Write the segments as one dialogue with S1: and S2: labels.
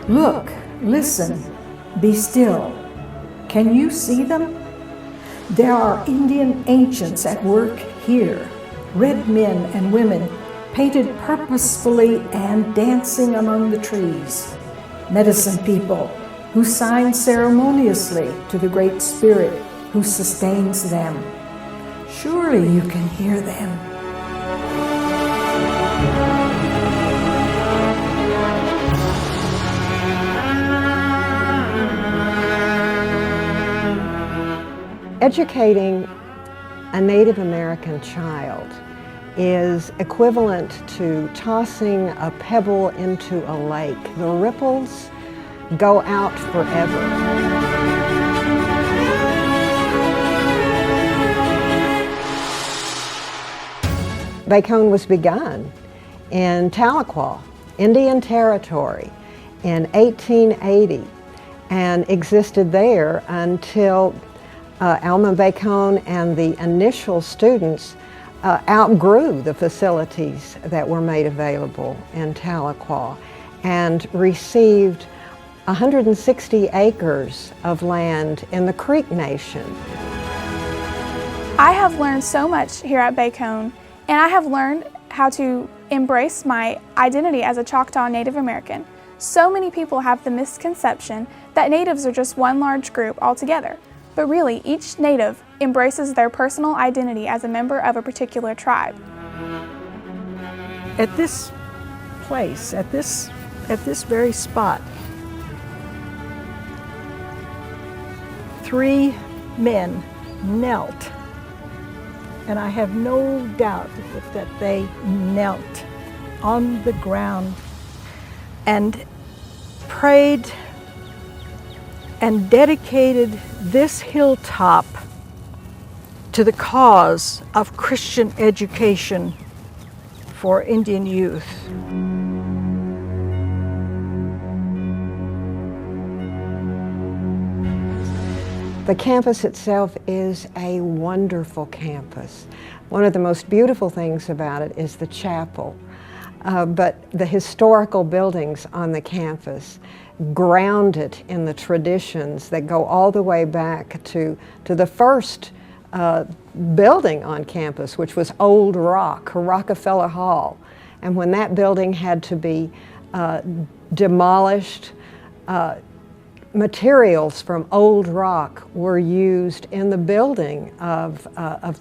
S1: Look, listen, be still. Can you see them? There are Indian ancients at work here, red men and women painted purposefully and dancing among the trees. Medicine people who sign ceremoniously to the Great Spirit who sustains them. Surely you can hear them.
S2: Educating a Native American child is equivalent to tossing a pebble into a lake. The ripples go out forever. Bacone was begun in Tahlequah, Indian Territory, in 1880 and existed there until Alma Bacone and the initial students outgrew the facilities that were made available in Tahlequah and received 160 acres of land in the Creek Nation.
S3: I have learned so much here at Bacone, and I have learned how to embrace my identity as a Choctaw Native American. So many people have the misconception that natives are just one large group altogether. But really, each Native embraces their personal identity as a member of a particular tribe.
S1: At this place, at this very spot, 3 men knelt, and I have no doubt that they knelt on the ground and prayed and dedicated this hilltop to the cause of Christian education for Indian youth.
S2: The campus itself is a wonderful campus. One of the most beautiful things about it is the chapel, but the historical buildings on the campus, grounded in the traditions that go all the way back to the first building on campus, which was Old Rock, Rockefeller Hall. And when that building had to be demolished, materials from Old Rock were used in the building of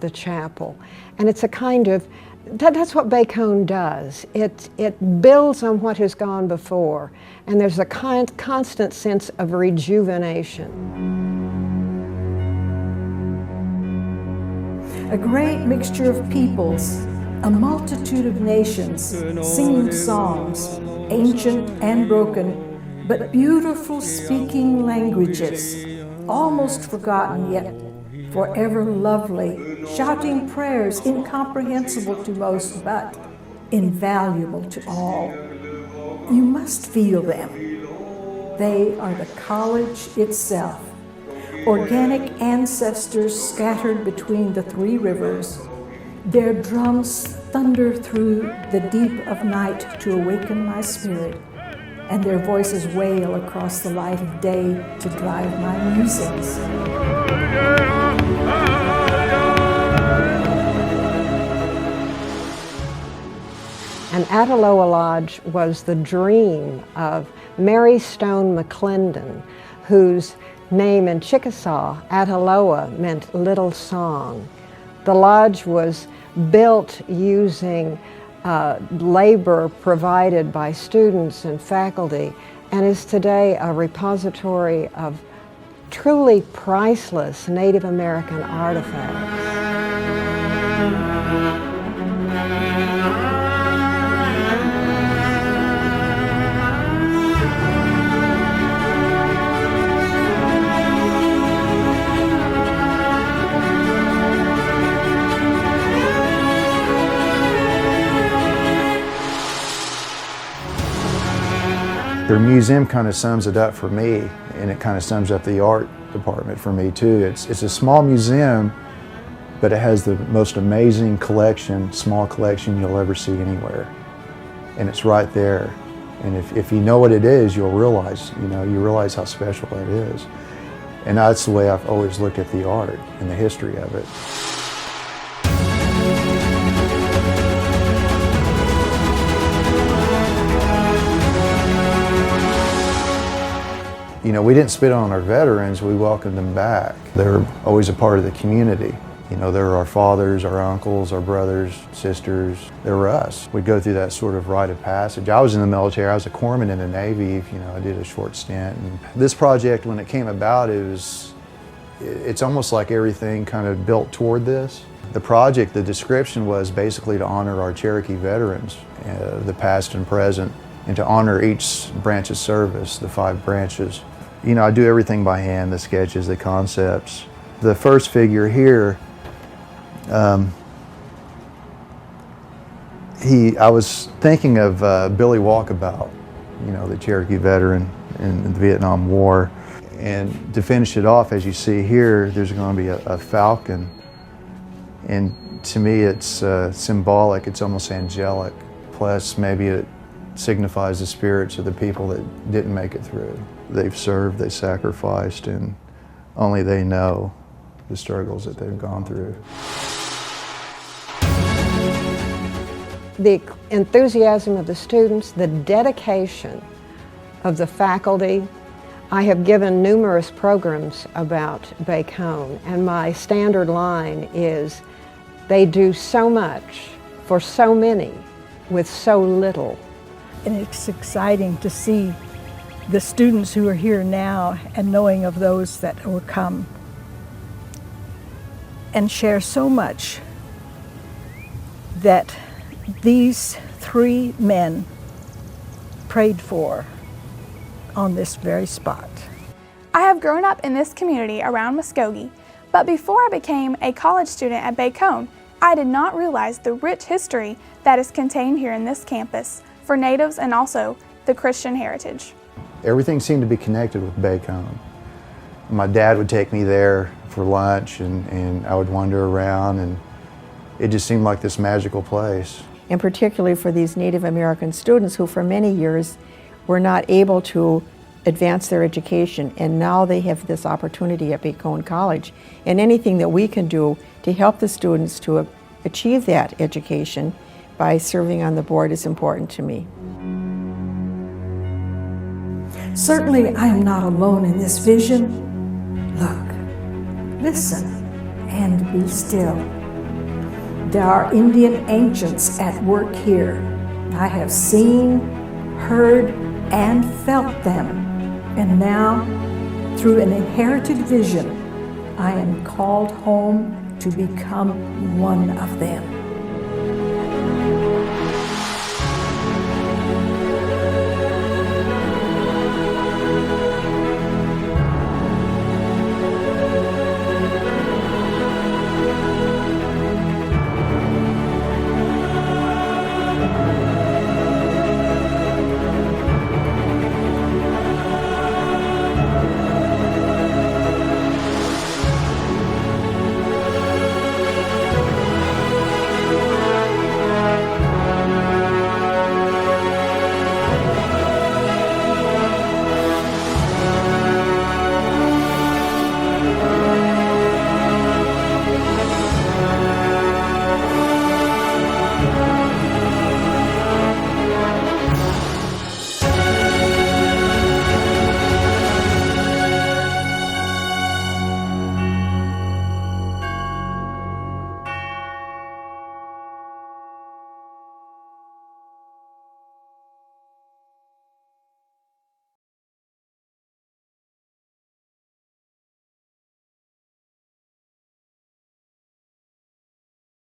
S2: the chapel. And it's a kind of, that's what Bacone does. It builds on what has gone before, and there's a constant sense of rejuvenation.
S1: A great mixture of peoples, a multitude of nations, singing songs, ancient and broken, but beautiful speaking languages, almost forgotten yet forever lovely, shouting prayers incomprehensible to most but invaluable to all. You must feel them. They are the college itself, organic ancestors scattered between the 3 rivers. Their drums thunder through the deep of night to awaken my spirit, and their voices wail across the light of day to drive my musings.
S2: And at Aloha Lodge was the dream of Mary Stone McClendon, whose name in Chickasaw, Ataloa, meant little song. The lodge was built using labor provided by students and faculty, and is today a repository of truly priceless Native American artifacts.
S4: Their museum kind of sums it up for me, and it kind of sums up the art department for me too. It's a small museum, but it has the most amazing collection, small collection you'll ever see anywhere. And it's right there And if you know what it is, you'll realize, you realize how special it is. And that's the way I've always looked at the art and the history of it. We didn't spit on our veterans, we welcomed them back. They're always a part of the community. They're our fathers, our uncles, our brothers, sisters. They were us. We'd go through that sort of rite of passage. I was in the military. I was a corpsman in the Navy. I did a short stint. And this project, when it came about, it's almost like everything kind of built toward this. The project, the description was basically to honor our Cherokee veterans, the past and present, and to honor each branch of service, the 5 branches. I do everything by hand, the sketches, the concepts. The first figure here, I was thinking of Billy Walkabout, the Cherokee veteran in the Vietnam War. And to finish it off, as you see here, there's going to be a falcon. And to me, it's symbolic, it's almost angelic. Plus, maybe it signifies the spirits of the people that didn't make it through. They've served, they sacrificed, and only they know the struggles that they've gone through.
S2: The enthusiasm of the students, the dedication of the faculty. I have given numerous programs about Bacone, and my standard line is, they do so much for so many with so little.
S1: And it's exciting to see the students who are here now and knowing of those that will come and share so much that these 3 men prayed for on this very spot.
S3: I have grown up in this community around Muskogee, but before I became a college student at Bacone, I did not realize the rich history that is contained here in this campus for natives and also the Christian heritage.
S4: Everything seemed to be connected with Bacone. My dad would take me there for lunch, and I would wander around, and it just seemed like this magical place.
S5: And particularly for these Native American students who for many years were not able to advance their education, and now they have this opportunity at Bacone College. And anything that we can do to help the students to achieve that education by serving on the board is important to me.
S1: Certainly I am not alone in this vision. Look, listen, and be still. There are Indian ancients at work here. I have seen, heard, and felt them. And now, through an inherited vision, I am called home to become one of them.